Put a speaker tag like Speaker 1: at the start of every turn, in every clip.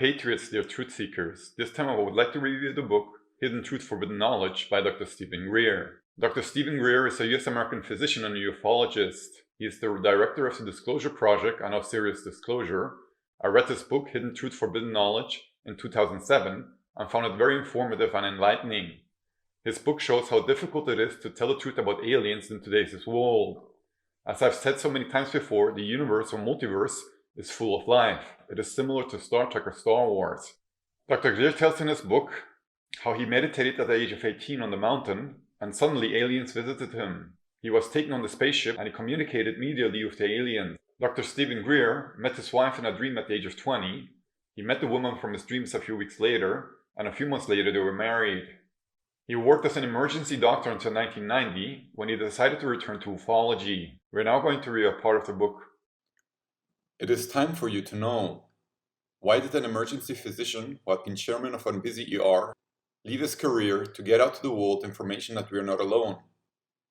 Speaker 1: patriots, dear truth seekers. This time I would like to review the book Hidden Truth, Forbidden Knowledge by Dr. Stephen Greer. Dr. Stephen Greer is a US-American physician and a ufologist. He is the director of the Disclosure Project on Serious Disclosure. I read this book, Hidden Truth, Forbidden Knowledge, in 2007 and found it very informative and enlightening. His book shows how difficult it is to tell the truth about aliens in today's world. As I've said so many times before, the universe or multiverse is full of life. It is similar to Star Trek or Star Wars. Dr. Greer tells in his book how he meditated at the age of 18 on the mountain and suddenly aliens visited him. He was taken on the spaceship and he communicated immediately with the aliens. Dr. Stephen Greer met his wife in a dream at the age of 20. He met the woman from his dreams a few weeks later, and a few months later they were married. He worked as an emergency doctor until 1990 when he decided to return to ufology. We're now going to read a part of the book.
Speaker 2: It is time for you to know. Why did an emergency physician who had been chairman of a busy ER leave his career to get out to the world information that we are not alone?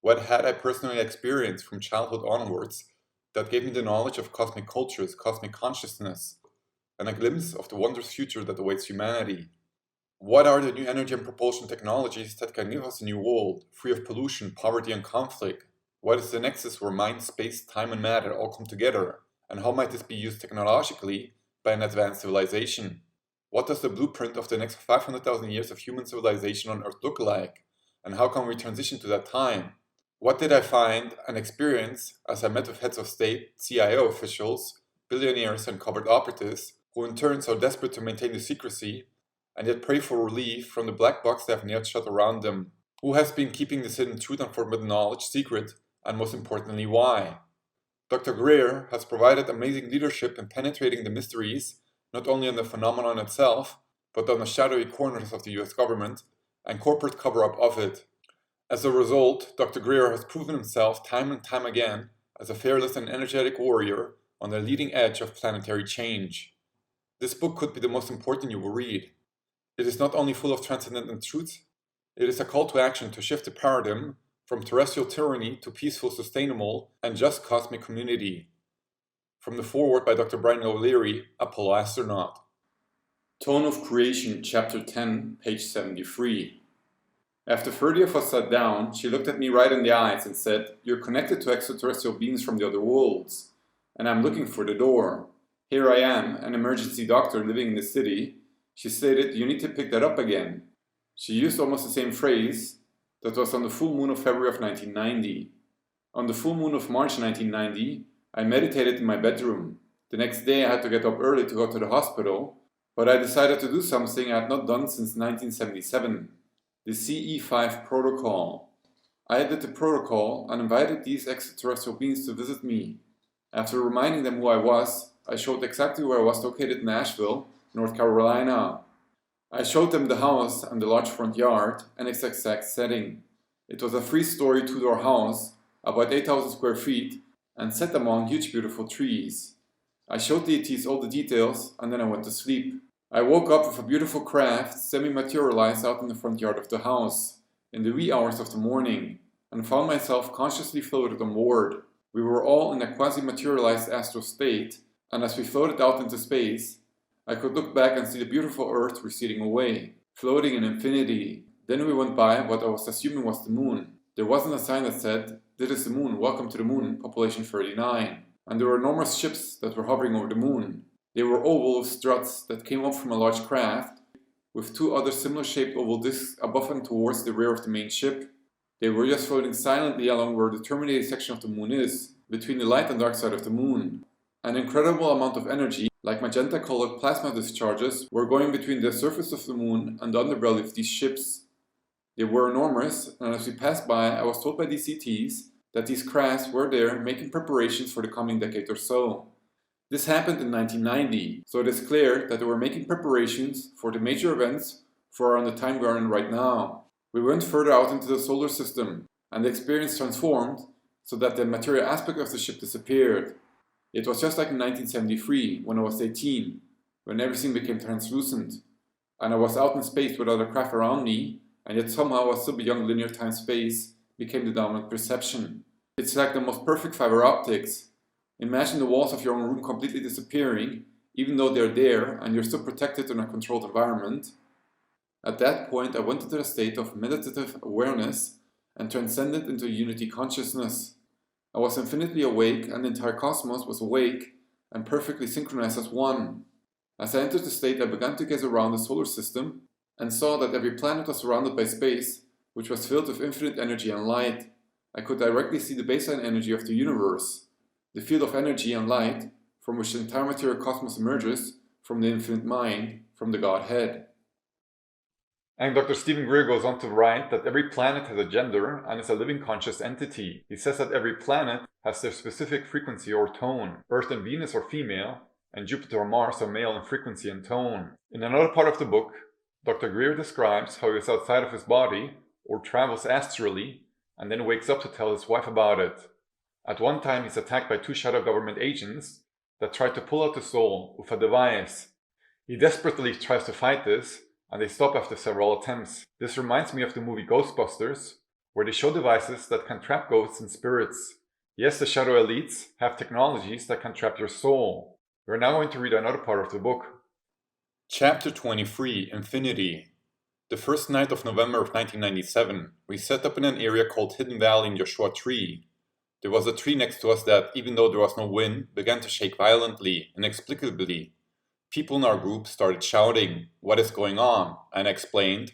Speaker 2: What had I personally experienced from childhood onwards that gave me the knowledge of cosmic cultures, cosmic consciousness, and a glimpse of the wondrous future that awaits humanity? What are the new energy and propulsion technologies that can give us a new world, free of pollution, poverty, and conflict? What is the nexus where mind, space, time, and matter all come together? And how might this be used technologically by an advanced civilization? What does the blueprint of the next 500,000 years of human civilization on Earth look like? And how can we transition to that time? What did I find and experience as I met with heads of state, CIO officials, billionaires, and covert operatives, who in turn are desperate to maintain the secrecy and yet pray for relief from the black box they have nailed shut around them? Who has been keeping this hidden truth and forbidden knowledge secret, and most importantly, why? Dr. Greer has provided amazing leadership in penetrating the mysteries, not only on the phenomenon itself, but on the shadowy corners of the US government and corporate cover-up of it. As a result, Dr. Greer has proven himself time and time again as a fearless and energetic warrior on the leading edge of planetary change. This book could be the most important you will read. It is not only full of transcendent truth, it is a call to action to shift the paradigm from terrestrial tyranny to peaceful, sustainable, and just cosmic community. From the foreword by Dr. Brian O'Leary, Apollo astronaut. Tone of Creation, Chapter 10, page 73. After 30 of us sat down, she looked at me right in the eyes and said, "You're connected to extraterrestrial beings from the other worlds, and I'm looking for the door. Here I am, an emergency doctor living in the city." She stated, "You need to pick that up again." She used almost the same phrase. That was on the full moon of February of 1990. On the full moon of March 1990, I meditated in my bedroom. The next day I had to get up early to go to the hospital, but I decided to do something I had not done since 1977, the CE5 protocol. I did the protocol and invited these extraterrestrial beings to visit me. After reminding them who I was, I showed exactly where I was located in Nashville, North Carolina. I showed them the house and the large front yard and its exact setting. It was a 3-story, 2-door house, about 8,000 square feet, and set among huge beautiful trees. I showed the ETs all the details and then I went to sleep. I woke up with a beautiful craft semi-materialized out in the front yard of the house, in the wee hours of the morning, and found myself consciously floated on board. We were all in a quasi-materialized astral state, and as we floated out into space, I could look back and see the beautiful Earth receding away, floating in infinity. Then we went by what I was assuming was the moon. There wasn't a sign that said, "This is the moon, welcome to the moon, population 39. And there were enormous ships that were hovering over the moon. They were oval with struts that came up from a large craft, with 2 other similar shaped oval discs above and towards the rear of the main ship. They were just floating silently along where the terminating section of the moon is, between the light and dark side of the moon. An incredible amount of energy, like magenta-colored plasma discharges, were going between the surface of the moon and the underbelly of these ships. They were enormous, and as we passed by, I was told by these ETs that these crafts were there making preparations for the coming decade or so. This happened in 1990, so it is clear that they were making preparations for the major events for around the time we are in right now. We went further out into the solar system, and the experience transformed so that the material aspect of the ship disappeared. It was just like in 1973, when I was 18, when everything became translucent, and I was out in space with other craft around me, and yet somehow I was still beyond linear time-space became the dominant perception. It's like the most perfect fiber optics. Imagine the walls of your own room completely disappearing, even though they're there and you're still protected in a controlled environment. At that point, I went into a state of meditative awareness and transcended into unity consciousness. I was infinitely awake, and the entire cosmos was awake and perfectly synchronized as one. As I entered the state, I began to gaze around the solar system and saw that every planet was surrounded by space, which was filled with infinite energy and light. I could directly see the baseline energy of the universe, the field of energy and light from which the entire material cosmos emerges, from the infinite mind, from the Godhead.
Speaker 1: And Dr. Stephen Greer goes on to write that every planet has a gender and is a living conscious entity. He says that every planet has their specific frequency or tone. Earth and Venus are female, and Jupiter or Mars are male in frequency and tone. In another part of the book, Dr. Greer describes how he is outside of his body, or travels astrally, and then wakes up to tell his wife about it. At one time, he's attacked by 2 shadow government agents that try to pull out the soul with a device. He desperately tries to fight this, and they stop after several attempts. This reminds me of the movie Ghostbusters, where they show devices that can trap ghosts and spirits. Yes, the shadow elites have technologies that can trap your soul. We're now going to read another part of the book.
Speaker 2: Chapter 23, Infinity. The first night of November of 1997, we set up in an area called Hidden Valley in Joshua Tree. There was a tree next to us that, even though there was no wind, began to shake violently, inexplicably. People in our group started shouting, "What is going on?" And I explained,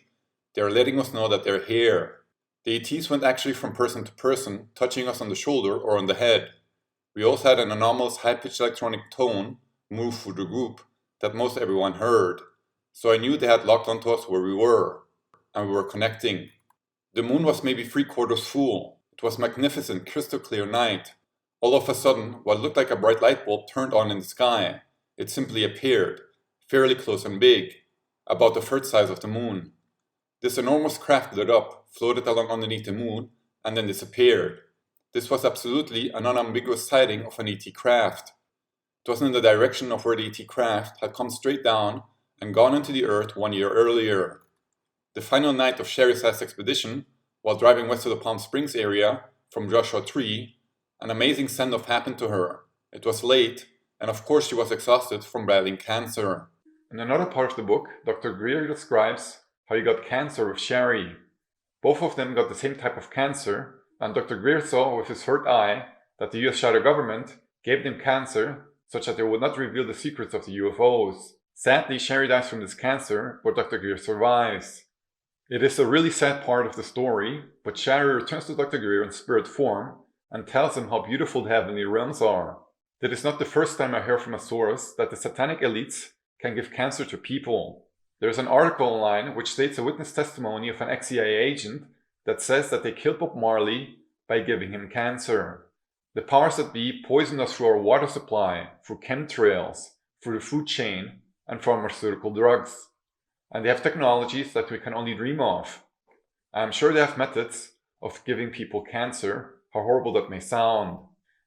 Speaker 2: "They're letting us know that they're here." The ETs went actually from person to person, touching us on the shoulder or on the head. We also had an anomalous high-pitched electronic tone move through the group that most everyone heard. So I knew they had locked onto us where we were, and we were connecting. The moon was maybe 3/4 full. It was magnificent, crystal clear night. All of a sudden, what looked like a bright light bulb turned on in the sky. It simply appeared, fairly close and big, about the third size of the moon. This enormous craft lit up, floated along underneath the moon, and then disappeared. This was absolutely an unambiguous sighting of an ET craft. It was in the direction of where the ET craft had come straight down and gone into the Earth 1 year earlier. The final night of Sherry's last expedition, while driving west to the Palm Springs area from Joshua Tree, an amazing send-off happened to her. It was late, and of course she was exhausted from battling cancer.
Speaker 1: In another part of the book, Dr. Greer describes how he got cancer with Sherry. Both of them got the same type of cancer, and Dr. Greer saw with his third eye that the US shadow government gave them cancer such that they would not reveal the secrets of the UFOs. Sadly, Sherry dies from this cancer, but Dr. Greer survives. It is a really sad part of the story, but Sherry returns to Dr. Greer in spirit form and tells him how beautiful the heavenly realms are. That is not the first time I hear from a source that the satanic elites can give cancer to people. There's an article online which states a witness testimony of an ex-CIA agent that says that they killed Bob Marley by giving him cancer. The powers that be poisoned us through our water supply, through chemtrails, through the food chain, and pharmaceutical drugs. And they have technologies that we can only dream of. I'm sure they have methods of giving people cancer, how horrible that may sound.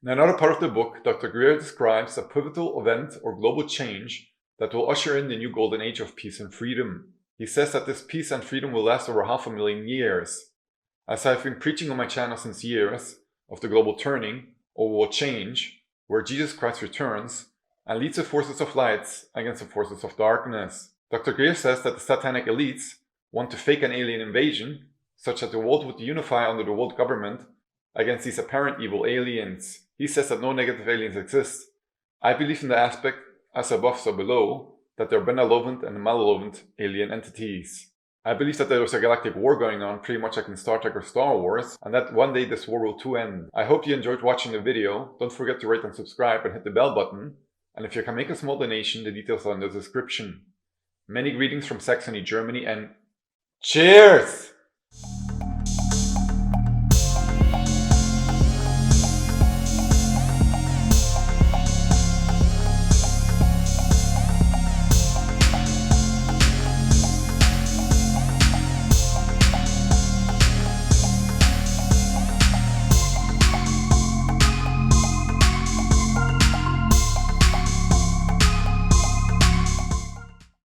Speaker 1: In another part of the book, Dr. Greer describes a pivotal event or global change that will usher in the new golden age of peace and freedom. He says that this peace and freedom will last over 500,000 years. As I've been preaching on my channel since years, of the global turning, or world change, where Jesus Christ returns and leads the forces of light against the forces of darkness. Dr. Greer says that the satanic elites want to fake an alien invasion, such that the world would unify under the world government against these apparent evil aliens. He says that no negative aliens exist. I believe in the aspect, as above so below, that there are benevolent and malevolent alien entities. I believe that there is a galactic war going on, pretty much like in Star Trek or Star Wars, and that one day this war will too end. I hope you enjoyed watching the video. Don't forget to rate and subscribe and hit the bell button. And if you can make a small donation, the details are in the description. Many greetings from Saxony, Germany, and cheers!